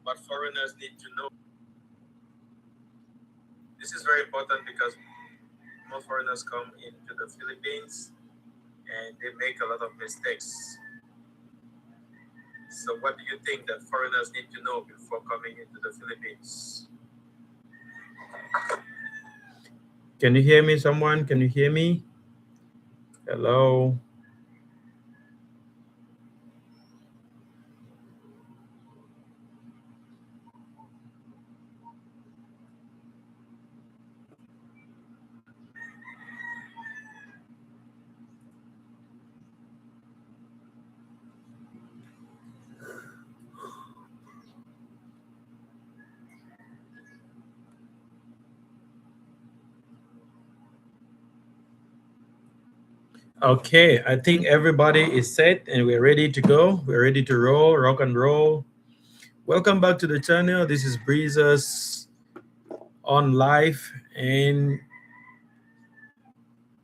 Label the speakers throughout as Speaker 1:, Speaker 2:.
Speaker 1: what foreigners need to know. This is very important because most foreigners come into the Philippines and they make a lot of mistakes. So what do you think that foreigners need to know before coming into the Philippines? Can you hear me, someone? Can you hear me? Hello? Okay, I think everybody is set and we're ready to go. We're ready to roll, rock and roll. Welcome back to the channel. This is Breezes on live and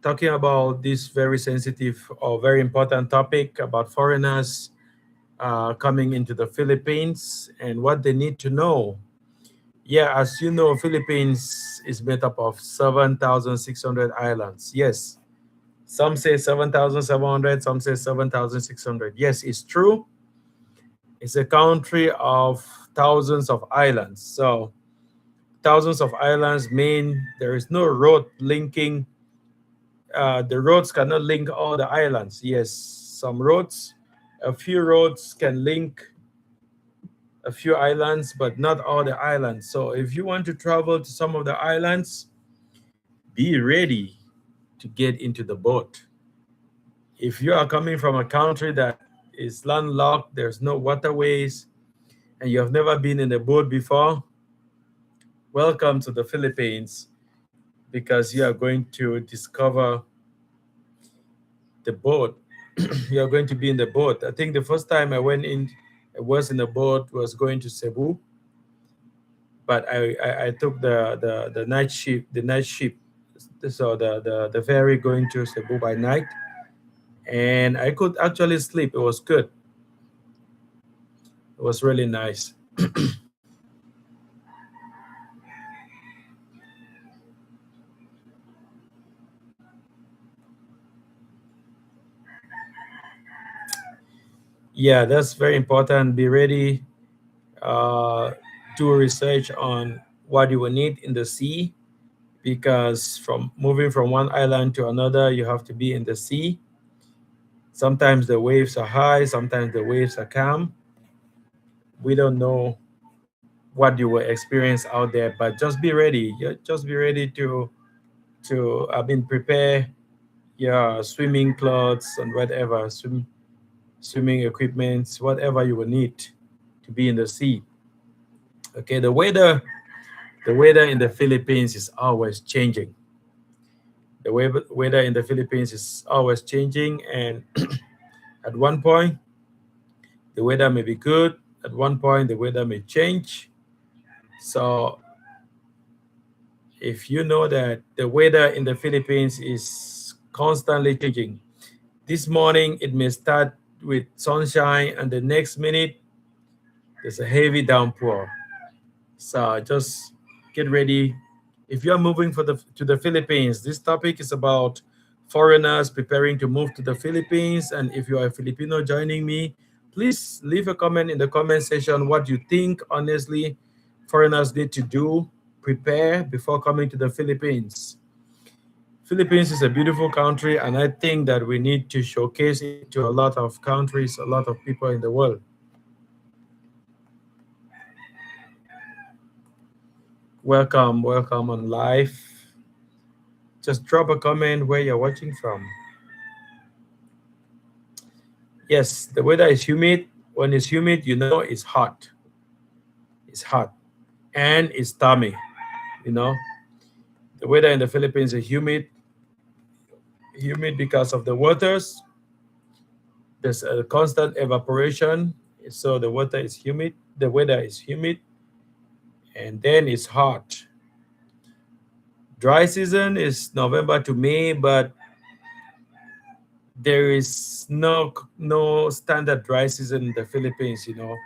Speaker 1: talking about this very sensitive or very important topic about foreigners coming into the Philippines and what they need to know. Yeah, as you know, Philippines is made up of 7,600 islands. Yes, some say 7,700, some say 7,600. Yes, it's true. It's a country of thousands of islands. So thousands of islands mean there is no road linking. The roads cannot link all the islands. Yes, some roads, a few roads can link a few islands, but not all the islands. So if you want to travel to some of the islands, be ready to get into the boat. If you are coming from a country that is landlocked, there's no waterways, and you have never been in a boat before, welcome to the Philippines because you are going to discover the boat. You are going to be in the boat. I think the first time I was in a boat was going to Cebu, but I took the night ship, so the ferry going to Cebu by night, and I could actually sleep. It was good. It was really nice. Yeah, that's very important. Be ready. Uh, do research on what you will need in the sea because from moving from one island to another, you have to be in the sea. Sometimes the waves are high, sometimes the waves are calm. We don't know what you will experience out there, but just be ready. Just be ready to prepare your swimming clothes and whatever, swimming equipment, whatever you will need to be in the sea. Okay, the weather in the Philippines is always changing. Weather in the Philippines is always changing, and at one point the weather may be good. At one point the weather may change. So if you know that the weather in the Philippines is constantly changing, this morning it may start with sunshine, and the next minute there's a heavy downpour. So just get ready. If you're moving to the Philippines, this topic is about foreigners preparing to move to the Philippines. And if you are a Filipino joining me, please leave a comment in the comment section what you think honestly foreigners need to do, prepare before coming to the Philippines. Philippines is a beautiful country, and I think that we need to showcase it to a lot of countries, a lot of people in the world. Welcome, welcome on live. Just drop a comment where you're watching from. Yes, the weather is humid. When it's humid, you know it's hot. It's hot and it's stormy. You know, the weather in the Philippines is humid because of the waters. There's a constant evaporation, so the water is humid. The weather is humid, and then it's hot. Dry season is November to May, but there is no standard dry season in the Philippines. You know,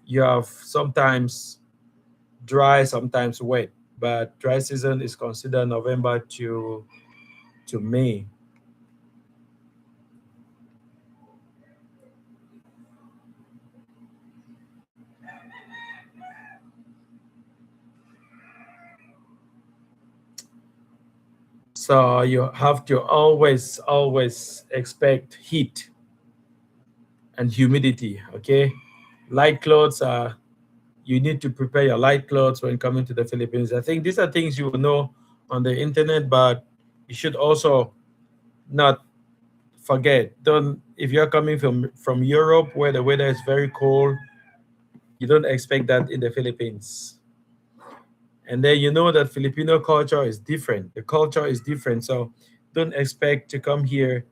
Speaker 1: you have sometimes dry, sometimes wet, but dry season is considered November to May. So you have to always expect heat and humidity. Okay, light clothes are, you need to prepare your light clothes when coming to the Philippines. I think these are things you will know on the internet, but you should also not forget. Don't, if you're coming from Europe where the weather is very cold, you don't expect that in the Philippines. And then you know that Filipino culture is different. The culture is different, so don't expect to come here,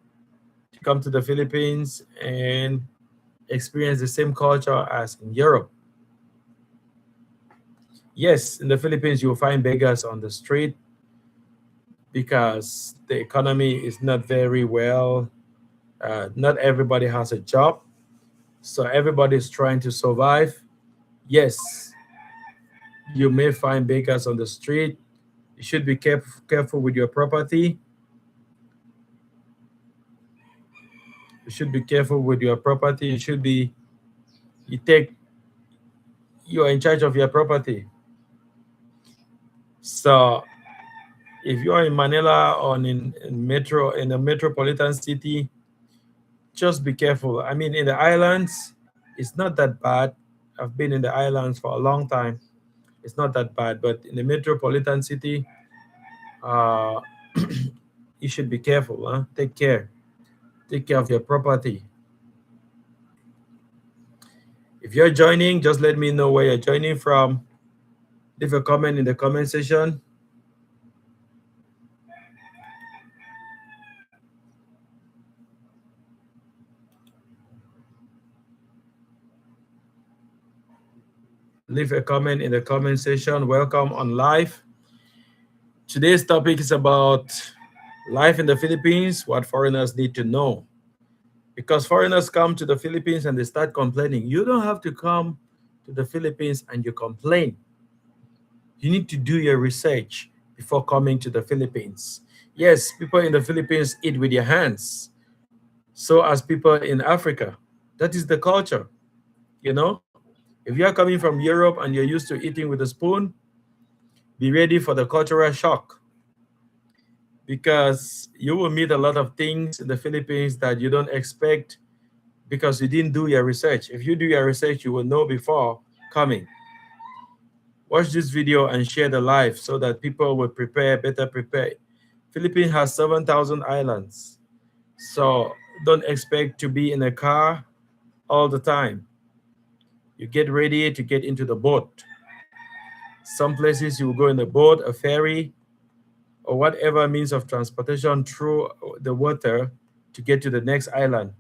Speaker 1: to come to the Philippines and experience the same culture as in Europe. Yes, in the Philippines you will find beggars on the street because the economy is not very well. Not everybody has a job, so everybody is trying to survive. Yes, you may find beggars on the street. You should be careful with your property. You should be careful with your property. You should be, you take, you're in charge of your property. So if you're in Manila or in a metropolitan city, just be careful. I mean, in the islands, it's not that bad. I've been in the islands for a long time. It's not that bad, but in the metropolitan city, uh, you should be careful. Huh? Take care. Take care of your property. If you're joining, just let me know where you're joining from. Leave a comment in the comment section. Leave a comment in the comment section. Welcome on live. Today's topic is about life in the Philippines, what foreigners need to know. Because foreigners come to the Philippines and they start complaining. You don't have to come to the Philippines and you complain. You need to do your research before coming to the Philippines. Yes, people in the Philippines eat with their hands. So as people in Africa. That is the culture, you know? If you are coming from Europe and you're used to eating with a spoon, be ready for the cultural shock because you will meet a lot of things in the Philippines that you don't expect because you didn't do your research. If you do your research, you will know before coming. Watch this video and share the live so that people will better prepare. Philippines has 7,000 islands. So don't expect to be in a car all the time. You get ready to get into the boat. Some places you will go in a boat, a ferry, or whatever means of transportation through the water to get to the next island.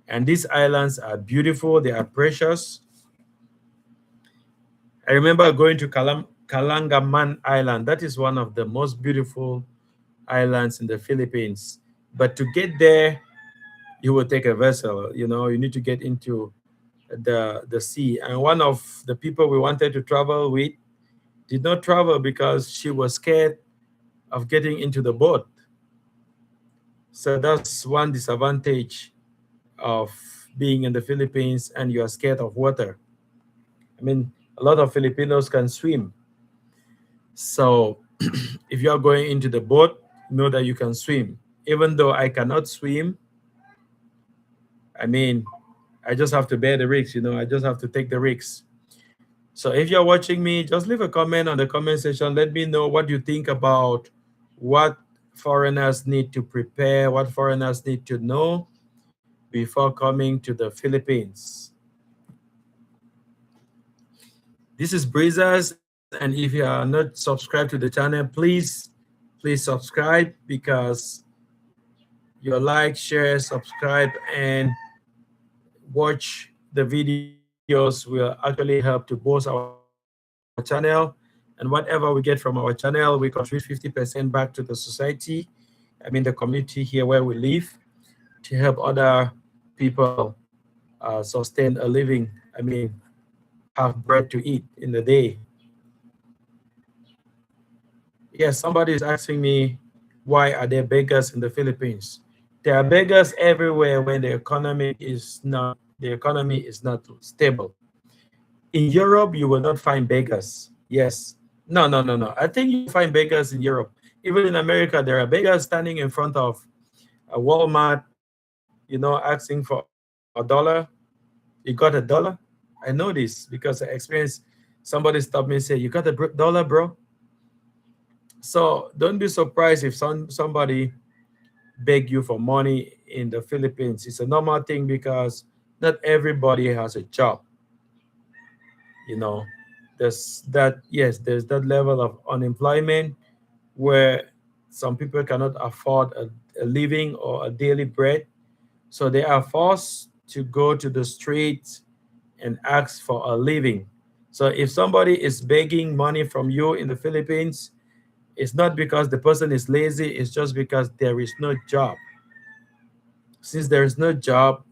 Speaker 1: And these islands are beautiful, they are precious. I remember going to Kalangaman Island. That is one of the most beautiful islands in the Philippines. But to get there, you will take a vessel. You know, you need to get into the sea. And one of the people we wanted to travel with did not travel because she was scared of getting into the boat. So that's one disadvantage of being in the Philippines and you are scared of water. I mean, a lot of Filipinos can swim. So if you are going into the boat, know that you can swim. Even though I cannot swim, I mean, I just have to bear the risks, you know, I just have to take the risks. So if you're watching me, just leave a comment on the comment section. Let me know what you think about what foreigners need to prepare, what foreigners need to know before coming to the Philippines. This is Breezers, and if you are not subscribed to the channel, please subscribe because your like, share, subscribe, and watch the videos will actually help to boost our channel. And whatever we get from our channel, we contribute 50% back to the society. I mean, the community here where we live, to help other people sustain a living. I mean, have bread to eat in the day. Yes, somebody is asking me, why are there beggars in the Philippines? There are beggars everywhere when the economy is not stable. In Europe, you will not find beggars. Yes. No, no, no, no. I think you find beggars in Europe. Even in America, there are beggars standing in front of a Walmart, asking for a dollar. You got a dollar? I know this because I experienced somebody stop me and say, "You got a dollar, bro?" So don't be surprised if somebody beg you for money in the Philippines. It's a normal thing because not everybody has a job. You know, there's that level of unemployment where some people cannot afford a living or a daily bread, so they are forced to go to the streets and ask for a living. So if somebody is begging money from you in the Philippines, it's not because the person is lazy, it's just because there is no job. Since there is no job,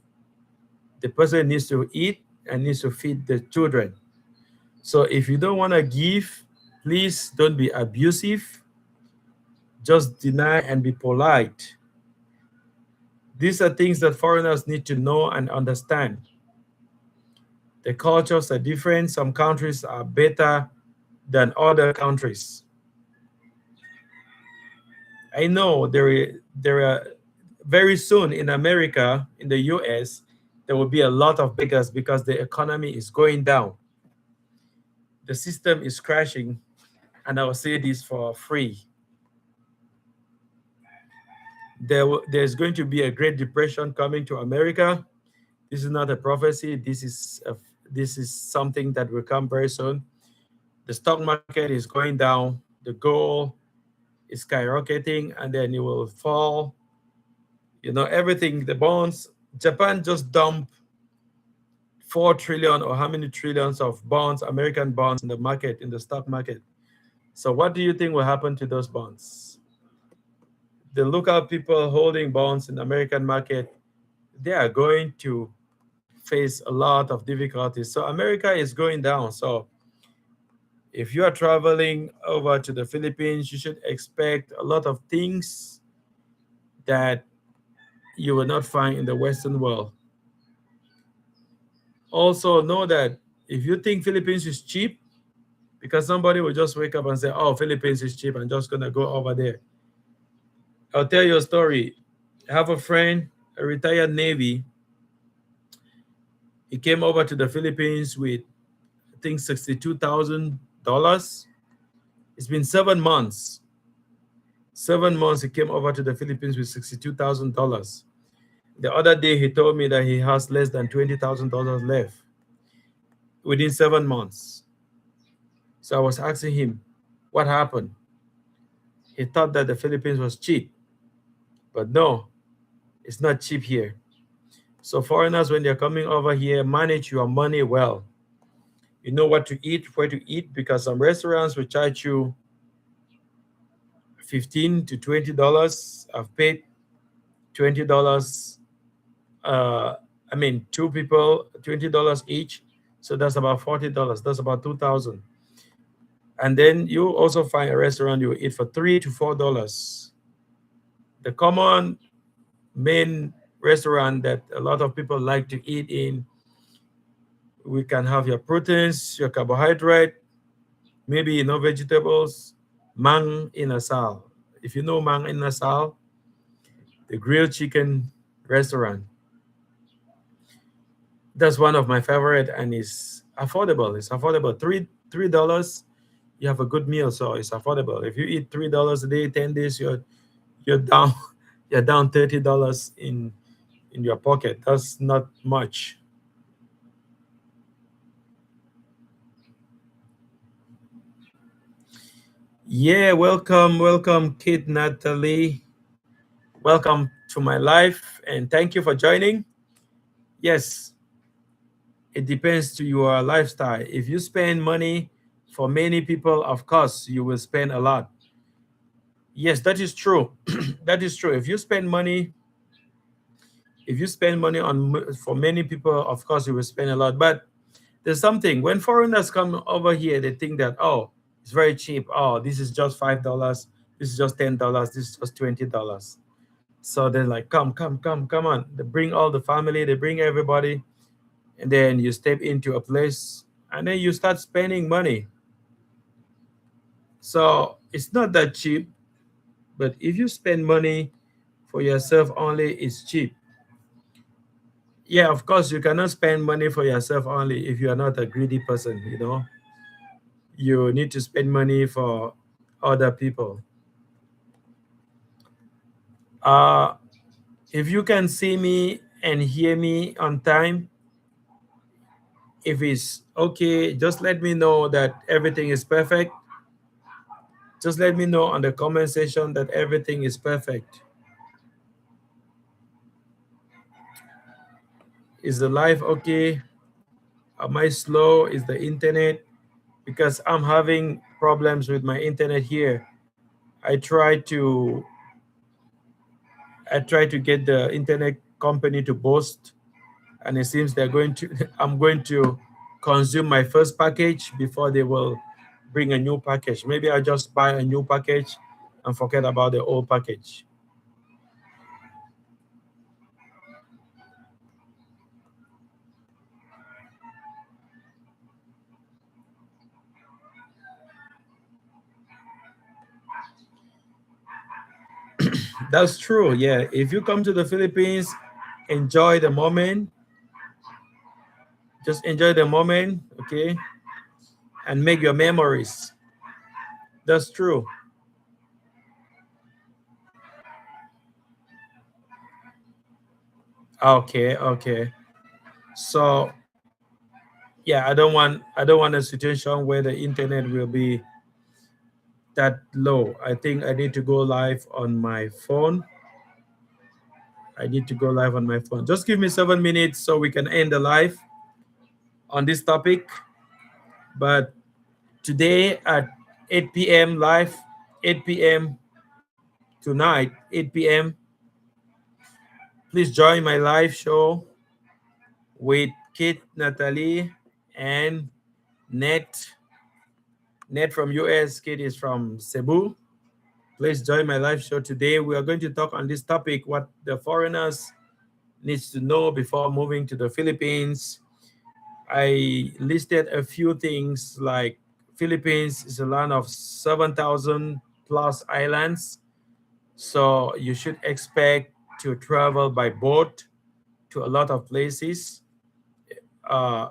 Speaker 1: the person needs to eat and needs to feed the children. So if you don't want to give, please don't be abusive. Just deny and be polite. These are things that foreigners need to know and understand. The cultures are different. Some countries are better than other countries. I know there are very soon in America, in the US, there will be a lot of beggars because the economy is going down. The system is crashing, and I will say this for free. There's going to be a Great Depression coming to America. This is not a prophecy. This is something that will come very soon. The stock market is going down. The gold is skyrocketing, and then it will fall. Everything. The bonds. Japan just dumped 4 trillion or how many trillions of bonds, American bonds, in the market, in the stock market. So, what do you think will happen to those bonds? The local people holding bonds in the American market, they are going to face a lot of difficulties. So America is going down. So if you are traveling over to the Philippines, you should expect a lot of things that you will not find in the Western world. Also know that if you think Philippines is cheap, because somebody will just wake up and say, "Oh, Philippines is cheap, I'm just gonna go over there." I'll tell you a story. I have a friend, a retired Navy. He came over to the Philippines with, I think, $62,000. It's been 7 months. 7 months he came over to the Philippines with $62,000. The other day he told me that he has less than $20,000 left within 7 months. So I was asking him, what happened? He thought that the Philippines was cheap, but no, it's not cheap here. So foreigners, when they're coming over here, manage your money well. You know what to eat, where to eat, because some restaurants will charge you $15 to $20. I've paid $20. I mean, two people, $20 each. So that's about $40. That's about 2,000. And then you also find a restaurant you eat for $3 to $4. The common main restaurant that a lot of people like to eat in, we can have your proteins, your carbohydrate, maybe vegetables, mang inasal. If you know mang inasal, the grilled chicken restaurant, that's one of my favorite, and it's affordable. It's affordable. $3, you have a good meal, so it's affordable. If you eat $3 a day, 10 days, you're down you're down $30 in your pocket. That's not much. Yeah, welcome, Kid Natalie. Welcome to my life, and thank you for joining. Yes, it depends to your lifestyle. If you spend money for many people, of course, you will spend a lot. Yes, that is true. That is true. If you spend money for many people, of course, you will spend a lot. But There's something when foreigners come over here, they think that, oh, it's very cheap. Oh, this is just $5. This is just $10. This is just $20. So they're like, come on. They bring all the family, they bring everybody, and then you step into a place, and then you start spending money. So it's not that cheap, but if you spend money for yourself only, it's cheap. Yeah, of course, you cannot spend money for yourself only if you are not a greedy person, you know. You need to spend money for other people. Uh, if you can see me and hear me on time, if it's okay, just let me know that everything is perfect. Just let me know on the comment section that everything is perfect. Is the live okay? Am I slow? Is the internet? Because I'm having problems with my internet here. I try to I try to get the internet company to boost, and it seems they're going to I'm going to consume my first package before they will bring a new package. Maybe I'll just buy a new package and forget about the old package. That's true. Yeah. If you come to the Philippines, enjoy the moment. Just enjoy the moment, okay? And make your memories. That's true. Okay, okay. So yeah, I don't want a situation where the internet will be that low. I think I need to go live on my phone. I need to go live on my phone. Just give me 7 minutes so we can end the live on this topic. But today at 8 p.m. live, 8 p.m. tonight, 8 p.m. Please join my live show with Kit, Natalie, and Net. Net from US, Kit is from Cebu. Please join my live show today. We are going to talk on this topic, what the foreigners needs to know before moving to the Philippines. I listed a few things like Philippines is a land of 7,000 plus islands. So you should expect to travel by boat to a lot of places. Uh,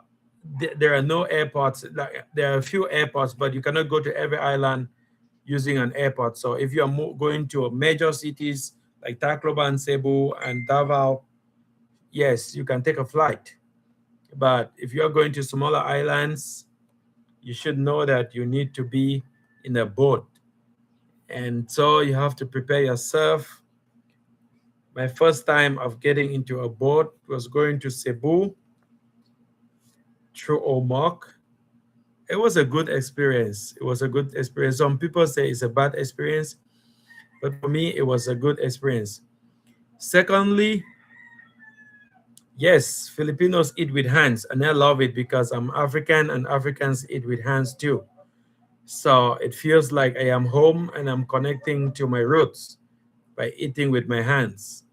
Speaker 1: there are no airports. Like, there are a few airports, but you cannot go to every island using an airport. So if you are going to major cities like Tacloban, Cebu, and Davao, yes, you can take a flight. But if you are going to smaller islands, you should know that you need to be in a boat. And so you have to prepare yourself. My first time of getting into a boat was going to Cebu through Omok. It was a good experience. It was a good experience. Some people say it's a bad experience, but for me, it was a good experience. Secondly, yes, Filipinos eat with hands, and I love it because I'm African and Africans eat with hands too. So it feels like I am home and I'm connecting to my roots by eating with my hands.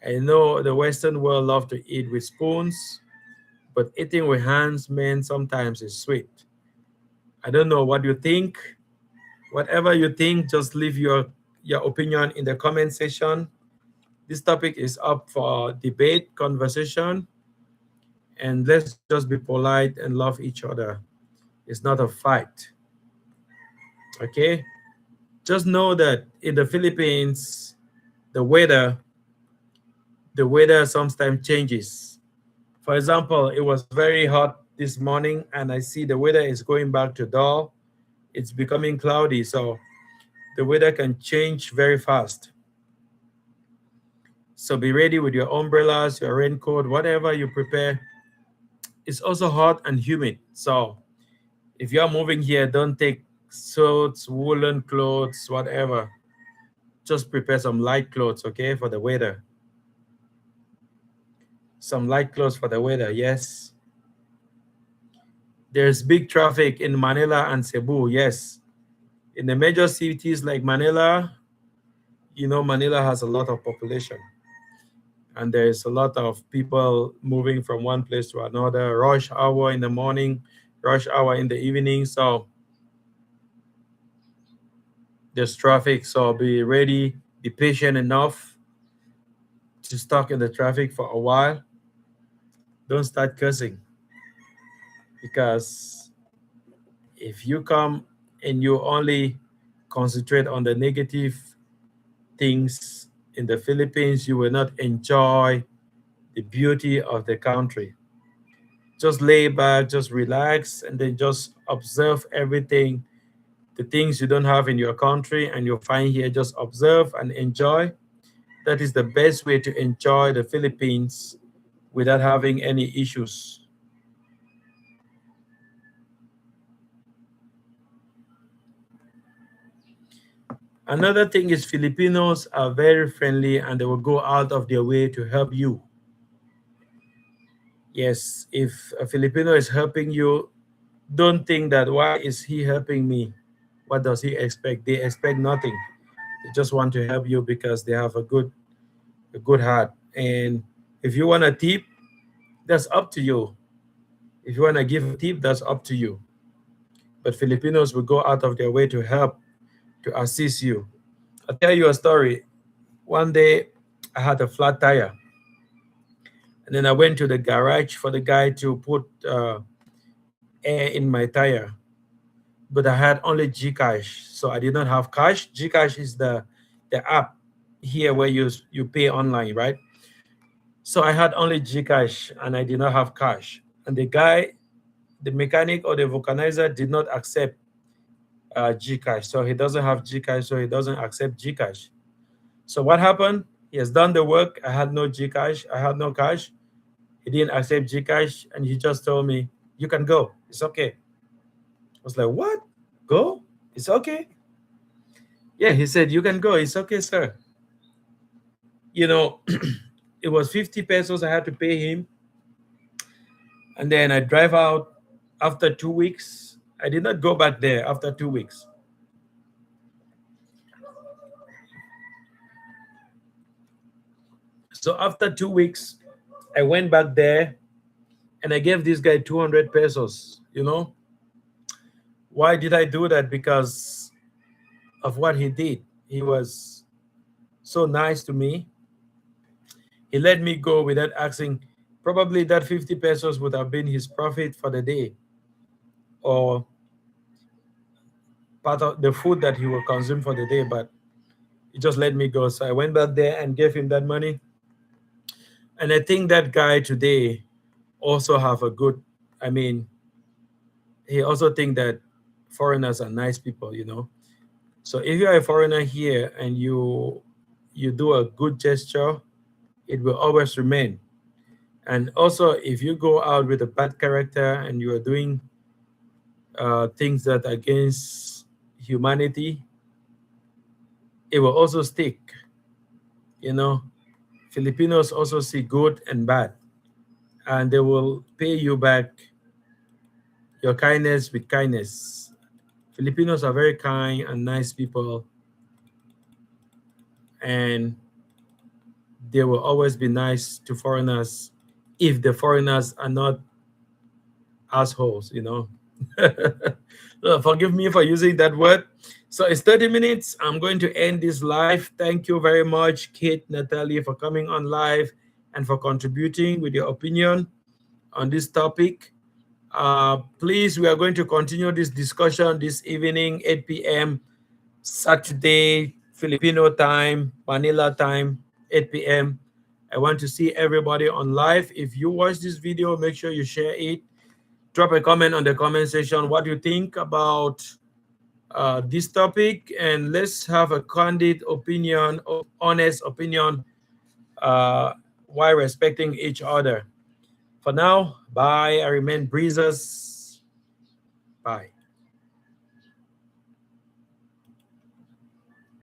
Speaker 1: I know the Western world love to eat with spoons, but eating with hands, man, sometimes is sweet. I don't know what you think. Whatever you think, just leave your opinion in the comment section. This topic is up for debate, conversation, and let's just be polite and love each other. It's not a fight. Okay? Just know that in the Philippines, the weather, the weather sometimes changes. For example, it was very hot this morning, and I see the weather is going back to dull. It's becoming cloudy, so the weather can change very fast. So be ready with your umbrellas, your raincoat, whatever you prepare. It's also hot and humid. So if you're moving here, don't take suits, woolen clothes, whatever. Just prepare some light clothes, okay, for the weather. Some light clothes for the weather, yes. There's big traffic in Manila and Cebu. Yes, in the major cities like Manila, Manila has a lot of population, and there's a lot of people moving from one place to another. Rush hour in the morning, rush hour in the evening. So there's traffic. So be ready, be patient enough to stuck in the traffic for a while. Don't start cursing, because if you come and you only concentrate on the negative things in the Philippines, you will not enjoy the beauty of the country. Just lay back, just relax, and then just observe everything, the things you don't have in your country and you find here. Just observe and enjoy. That is the best way to enjoy the Philippines without having any issues. Another thing is Filipinos are very friendly and they will go out of their way to help you. Yes, if a Filipino is helping you, don't think that why is he helping me? What does he expect? They expect nothing. They just want to help you because they have a good heart. And if you want a tip, that's up to you. If you want to give a tip, that's up to you. But Filipinos will go out of their way to help, to assist you. I'll tell you a story. One day I had a flat tire, and then I went to the garage for the guy to put air in my tire. But I had only Gcash, so I did not have cash. Gcash is the app here where you pay online, right? So I had only Gcash and I did not have cash. And the guy, the mechanic or the vulcanizer, did not accept Gcash. So he doesn't have Gcash, so he doesn't accept Gcash. So what happened? He has done the work. I had no Gcash. I had no cash. He didn't accept Gcash, and he just told me, "You can go. It's okay." I was like, "What? Go? It's okay." Yeah, he said, "You can go. It's okay, sir." You know, it was 50 pesos I had to pay him. And then I drive out after 2 weeks. I did not go back there after 2 weeks. So after 2 weeks, I went back there and I gave this guy 200 pesos. Why did I do that? Because of what he did. He was so nice to me. He let me go without asking. Probably that 50 pesos would have been his profit for the day, or part of the food that he will consume for the day, but he just let me go. So I went back there and gave him that money. And I think that guy today also have a good, I mean, he also think that foreigners are nice people. So if you're a foreigner here and you do a good gesture, it will always remain. And also, if you go out with a bad character and you are doing things that are against humanity, it will also stick. You know, Filipinos also see good and bad, and they will pay you back your kindness with kindness. Filipinos are very kind and nice people, and they will always be nice to foreigners if the foreigners are not assholes. So forgive me for using that word. So it's 30 minutes. I'm going to end this live. Thank you very much, Kate, Natalie, for coming on live and for contributing with your opinion on this topic. Please, we are going to continue this discussion this evening, 8 p.m. Saturday, Filipino time, Manila time, 8 p.m. I want to see everybody on live. If you watch this video, make sure you share it. Drop a comment on the comment section what you think about this topic, and let's have a candid opinion, honest opinion, uh, while respecting each other. For now, bye. I remain Breezes. Bye.